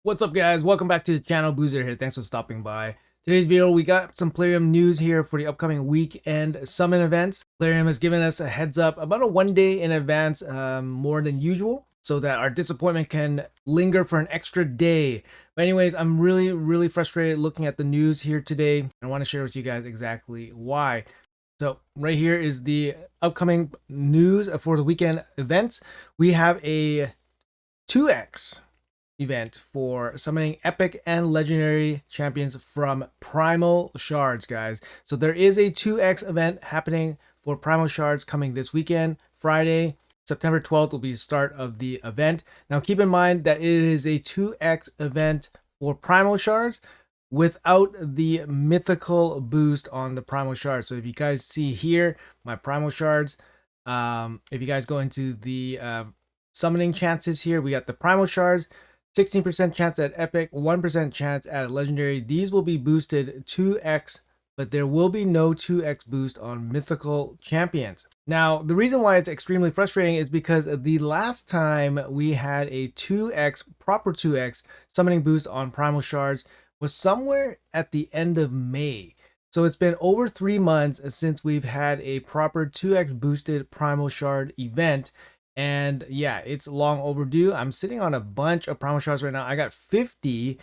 What's up, guys? Welcome back to the channel. Boozer here. Thanks for stopping by. Today's video, we got some Plarium news here for the upcoming weekend summon events. Plarium has given us a heads up about a 1 day in advance, more than usual, so that our disappointment can linger for an extra day. But anyways, I'm really frustrated looking at the news here today. I want to share with you guys exactly why. So right here is the upcoming news for the weekend events. We have a 2x event for summoning epic and legendary champions from Primal Shards, guys. So there is a 2x event happening for Primal Shards coming this weekend. Friday, September 12th will be the start of the event. Now keep in mind that it is a 2x event for Primal Shards without the mythical boost on the Primal Shards. So if you guys see here, my Primal Shards, if you guys go into the summoning chances here, we got the Primal Shards, 16% chance at epic, 1% chance at legendary. These will be boosted 2x, but there will be no 2x boost on mythical champions. Now, the reason why it's extremely frustrating is because the last time we had a 2x, proper 2x summoning boost on Primal Shards was somewhere at the end of May. So it's been over 3 months since we've had a proper 2x boosted Primal Shard event. And yeah, it's long overdue. I'm sitting on a bunch of Primal Shards right now. I got 50,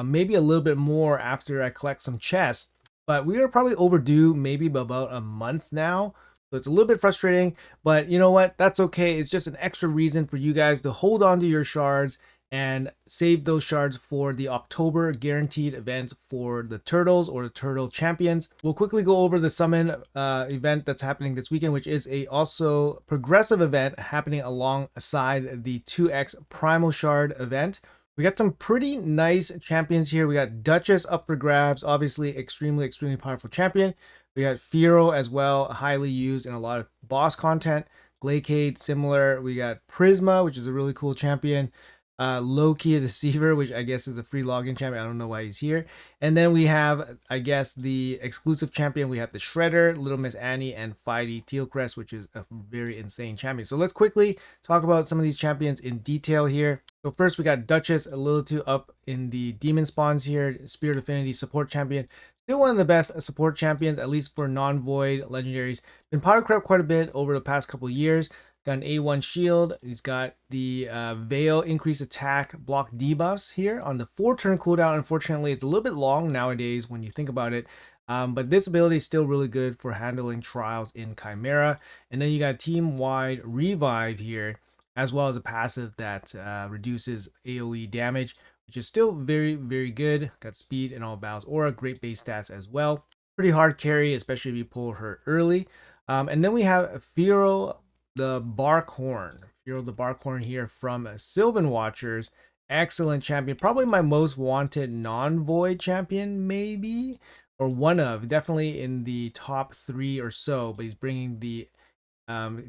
maybe a little bit more after I collect some chests. But we are probably overdue maybe about a month now. So it's a little bit frustrating. But you know what? That's okay. It's just an extra reason for you guys to hold on to your shards and save those shards for the October guaranteed events for the turtles or the turtle champions. We'll quickly go over the summon event that's happening this weekend, which is a also progressive event happening alongside the 2x Primal Shard event. We got some pretty nice champions here. We got Duchess up for grabs, obviously extremely powerful champion. We got Firo as well, highly used in a lot of boss content. Glacade, similar. We got Prisma, which is a really cool champion. Loki the Deceiver, which I guess is a free login champion. I don't know why he's here. And then we have, I guess, the exclusive champion. We have the Shredder, Little Miss Annie, and Fighty Tealcrest, which is a very insane champion. So let's quickly talk about some of these champions in detail here. So first we got Duchess, a little too up in the demon spawns here. Spirit Affinity support champion. Still one of the best support champions, at least for non-void legendaries. Been power crept quite a bit over the past couple years. Got an A1 shield. He's got the Veil increased attack block debuffs here on the 4-turn cooldown. Unfortunately, it's a little bit long nowadays when you think about it. But this ability is still really good for handling trials in Chimera. And then you got team-wide revive here, as well as a passive that reduces AoE damage, which is still very good. Got speed and all battles aura, great base stats as well. Pretty hard carry, especially if you pull her early. And then we have Firo the Barkhorn. Firo the Barkhorn here from Sylvan Watchers. Excellent champion. Probably my most wanted non-void champion, maybe. Or one of. Definitely in the top 3 or so. But he's bringing the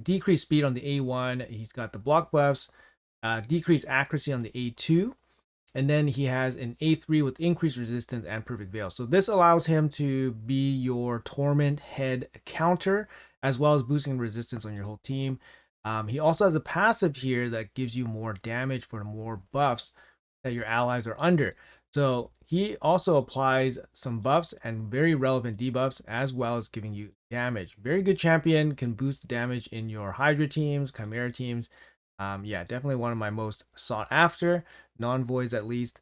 decreased speed on the A1. He's got the block buffs. Decreased accuracy on the A2. And then he has an A3 with increased resistance and perfect veil. So this allows him to be your Torment Head counter, as well as boosting resistance on your whole team. He also has a passive here that gives you more damage for more buffs that your allies are under. So he also applies some buffs and very relevant debuffs, as well as giving you damage. Very good champion, can boost damage in your Hydra teams, Chimera teams. Yeah, definitely one of my most sought after, non-voids at least.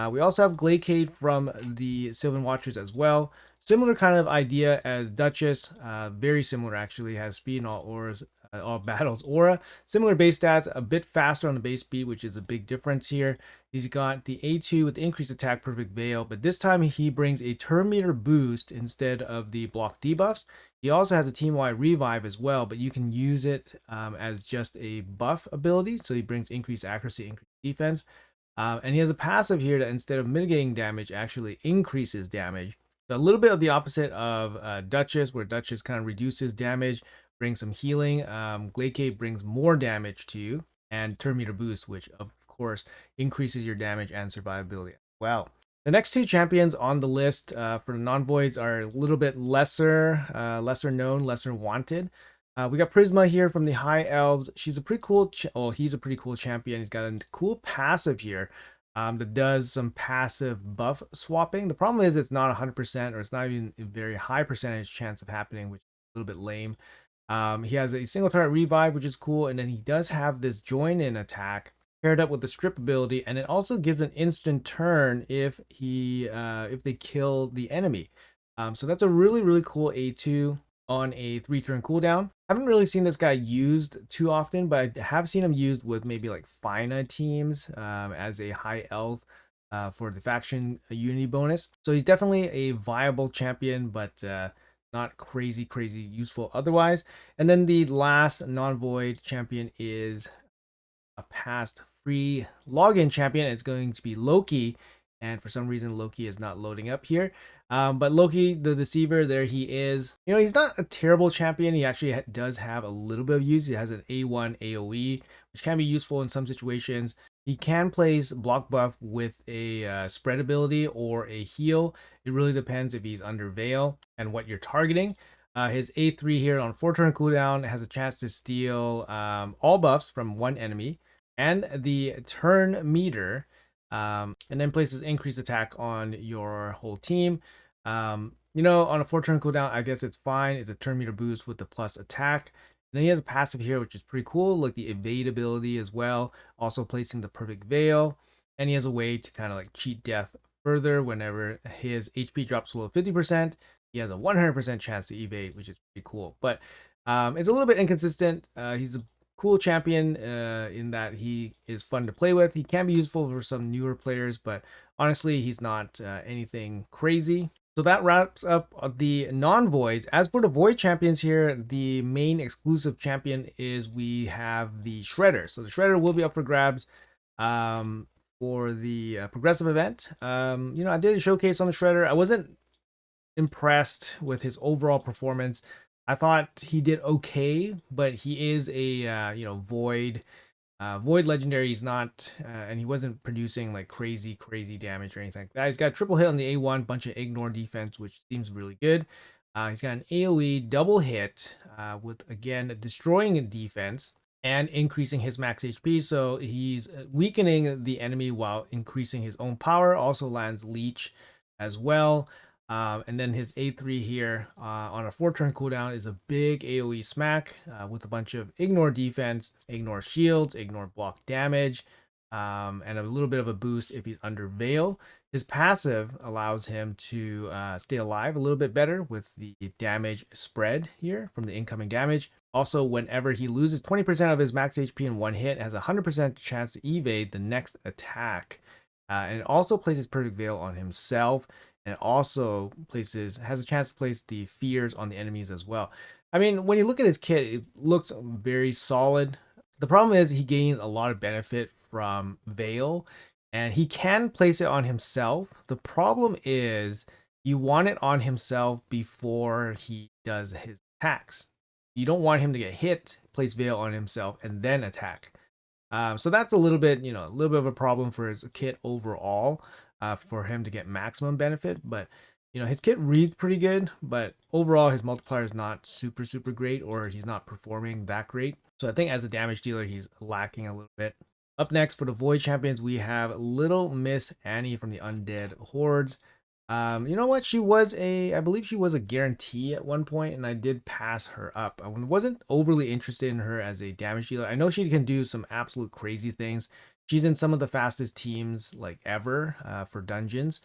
We also have Glacade from the Sylvan Watchers as well. Similar kind of idea as Duchess, very similar actually, has speed in all auras, all battles aura. Similar base stats, a bit faster on the base speed, which is a big difference here. He's got the A2 with increased attack, perfect veil, but this time he brings a turn meter boost instead of the block debuffs. He also has a team-wide revive as well, but you can use it as just a buff ability. So he brings increased accuracy, increased defense. And he has a passive here that instead of mitigating damage, actually increases damage. So a little bit of the opposite of Duchess, where Duchess kind of reduces damage, brings some healing. Glacade brings more damage to you, and turn meter boost, which of course increases your damage and survivability as well. The next 2 champions on the list for the non-voids are a little bit lesser known, lesser wanted. We got Prisma here from the High Elves. She's a pretty cool, he's a pretty cool champion. He's got a cool passive here. that does some passive buff swapping. The problem is it's not 100% or it's not even a very high percentage chance of happening, which is a little bit lame. He has a single target revive, which is cool, and then he does have this join in attack paired up with the strip ability, and it also gives an instant turn if they kill the enemy. So that's a really cool A2 on a 3-turn cooldown. I haven't really seen this guy used too often, but I have seen him used with maybe like FINA teams as a high health for the faction unity bonus. So he's definitely a viable champion, but not crazy useful otherwise. And then the last non-void champion is a past free login champion. It's going to be Loki, and for some reason Loki is not loading up here. But Loki the Deceiver, there he is. You know, he's not a terrible champion. He actually does have a little bit of use. He has an A1 AoE, which can be useful in some situations. He can place block buff with a spread ability or a heal. It really depends if he's under Veil and what you're targeting. His A3 here on 4-turn cooldown has a chance to steal all buffs from one enemy and the turn meter, and then places increased attack on your whole team. You know, on a 4-turn cooldown, I guess it's fine. It's a turn meter boost with the plus attack. And then he has a passive here, which is pretty cool, like the evade ability as well, also placing the perfect veil. And he has a way to kind of like cheat death further whenever his HP drops below 50%. He has a 100% chance to evade, which is pretty cool. But it's a little bit inconsistent. He's a cool champion in that he is fun to play with. He can be useful for some newer players, but honestly, he's not anything crazy. So that wraps up the non-voids. As for the void champions here, the main exclusive champion is we have the Shredder. So the Shredder will be up for grabs for the progressive event. You know, I did a showcase on the Shredder. I wasn't impressed with his overall performance. I thought he did okay, but he is a you know, void legendary. He's not and he wasn't producing like crazy damage or anything like that. He's got a triple hit on the A1, bunch of ignore defense, which seems really good. He's got an AoE double hit with again destroying defense and increasing his max HP. So he's weakening the enemy while increasing his own power. Also lands leech as well. And then his A3 here on a 4-turn cooldown is a big AoE smack with a bunch of ignore defense, ignore shields, ignore block damage, and a little bit of a boost if he's under Veil. His passive allows him to stay alive a little bit better with the damage spread here from the incoming damage. Also, whenever he loses 20% of his max HP in one hit, has a 100% chance to evade the next attack. And it also places Perfect Veil on himself, and it also has a chance to place the fears on the enemies as well. I mean, when you look at his kit, it looks very solid. The problem is he gains a lot of benefit from Veil, and he can place it on himself. The problem is you want it on himself before he does his attacks. You don't want him to get hit, place Veil on himself, and then attack. So that's a little bit, you know, a little bit of a problem for his kit overall, for him to get maximum benefit. But you know, his kit reads pretty good, but overall his multiplier is not super great, or he's not performing that great. So I think as a damage dealer, he's lacking a little bit. Up next for the Void Champions, we have Little Miss Annie from the Undead Hordes. You know what? I believe she was a guarantee at one point, and I did pass her up. I wasn't overly interested in her as a damage dealer. I know she can do some absolute crazy things. She's in some of the fastest teams like ever for dungeons.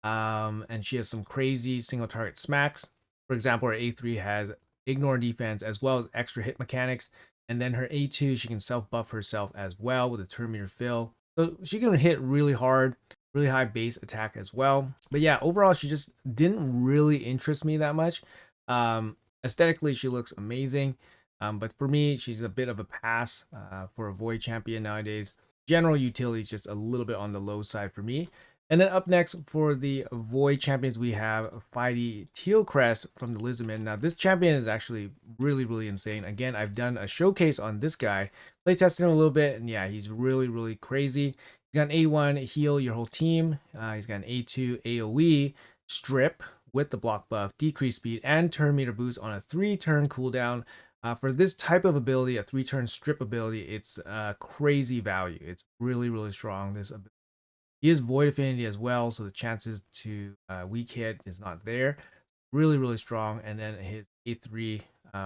And she has some crazy single target smacks. For example, her A3 has ignore defense as well as extra hit mechanics. And then her A2, she can self buff herself as well with a turn meter fill. So she can hit really hard, really high base attack as well. But yeah, overall, she just didn't really interest me that much. Aesthetically, she looks amazing. But for me, she's a bit of a pass for a Void champion nowadays. General utility is just a little bit on the low side for me. And then up next for the Void champions, we have Fighty Tealcrest from the Lizardman. Now, this champion is actually really insane. Again, I've done a showcase on this guy, play tested him a little bit, and yeah, he's really crazy. He's got an A1 heal your whole team. He's got an A2 AoE strip with the block buff, decrease speed, and turn meter boost on a 3-turn cooldown. For this type of ability, a 3-turn strip ability, it's crazy value. It's really strong. This ability. He is void affinity as well, so the chances to weak hit is not there. Really, really strong. And then his A3,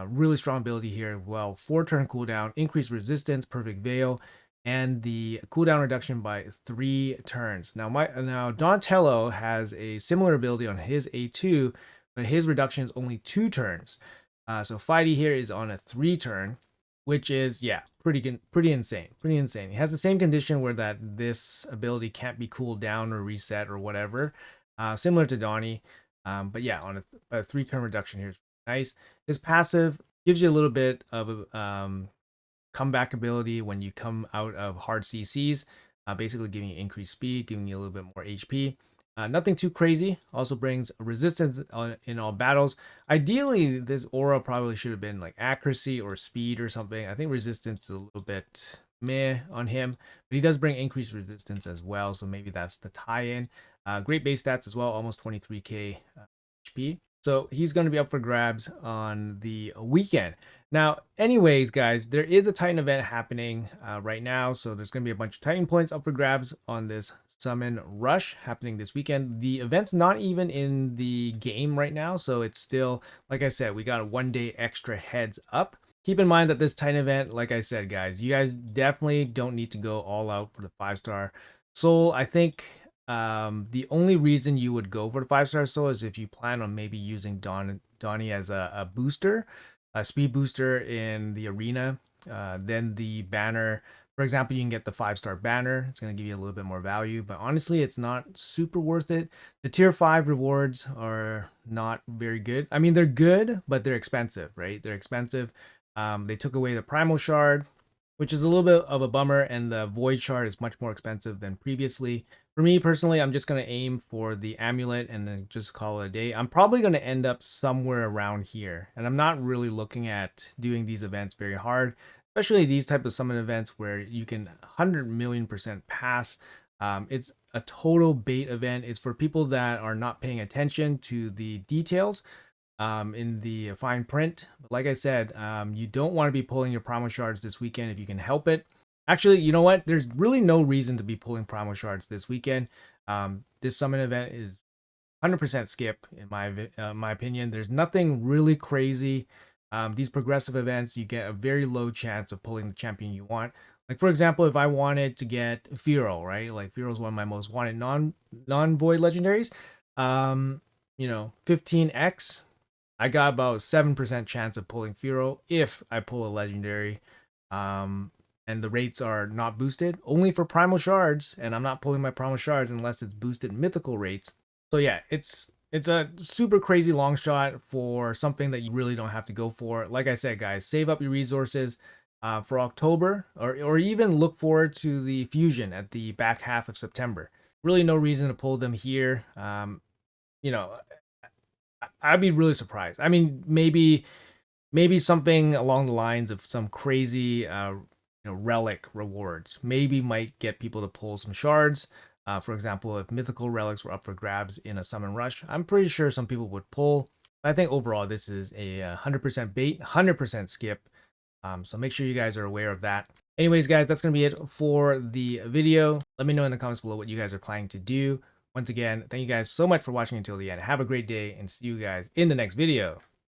really strong ability here as well. 4-turn cooldown, increased resistance, perfect veil, and the cooldown reduction by 3 turns. Now Donatello has a similar ability on his A2, but his reduction is only 2 turns. So Fighty here is on a 3-turn, which is, yeah, pretty insane. Pretty insane. He has the same condition where that this ability can't be cooled down or reset or whatever, similar to Donnie. But yeah, on a 3-turn reduction here is nice. His passive gives you a little bit of comeback ability when you come out of hard CCs, basically giving you increased speed, giving you a little bit more HP. Nothing too crazy. Also brings resistance in all battles. Ideally, this aura probably should have been like accuracy or speed or something. I think resistance is a little bit meh on him, but he does bring increased resistance as well, so maybe that's the tie-in. Great base stats as well, almost 23k HP. So he's going to be up for grabs on the weekend. Now, anyways, guys, there is a Titan event happening right now. So there's going to be a bunch of Titan points up for grabs on this Summon Rush happening this weekend. The event's not even in the game right now. So it's still, like I said, we got a 1 day extra heads up. Keep in mind that this Titan event, like I said, guys, you guys definitely don't need to go all out for the 5-star soul. I think the only reason you would go for the 5-star soul is if you plan on maybe using Donnie as a booster, a speed booster in the arena. Then the banner, for example, you can get the 5-star banner. It's going to give you a little bit more value, but honestly, it's not super worth it. The tier 5 rewards are not very good. I mean, they're good, but they're expensive, right? They're expensive. They took away the Primal shard, which is a little bit of a bummer, and the Void shard is much more expensive than previously. For me personally, I'm just going to aim for the amulet and then just call it a day. I'm probably going to end up somewhere around here, and I'm not really looking at doing these events very hard, especially these type of summon events where you can 100 million% pass. It's a total bait event. It's for people that are not paying attention to the details in the fine print. But like I said, you don't want to be pulling your Primal shards this weekend if you can help it. Actually, you know what? There's really no reason to be pulling Primal shards this weekend. This summon event is 100% skip in my opinion. There's nothing really crazy. These progressive events, you get a very low chance of pulling the champion you want. Like for example, if I wanted to get Firo, right? Like Firo is one of my most wanted non-void legendaries. 15x. I got about 7% chance of pulling Firo if I pull a legendary. And the rates are not boosted only for Primal shards, and I'm not pulling my Primal shards unless it's boosted mythical rates. So yeah, it's a super crazy long shot for something that you really don't have to go for. Like I said, guys, save up your resources for October, or even look forward to the fusion at the back half of September. Really no reason to pull them here. You know, I'd be really surprised. I mean, maybe something along the lines of some crazy relic rewards maybe might get people to pull some shards. For example, if mythical relics were up for grabs in a summon rush, I'm pretty sure some people would pull. I think overall this is a 100% bait, 100% skip. So make sure you guys are aware of that. Anyways, guys, that's going to be it for the video. Let me know in the comments below what you guys are planning to do. Once again, thank you guys so much for watching until the end. Have a great day and see you guys in the next video.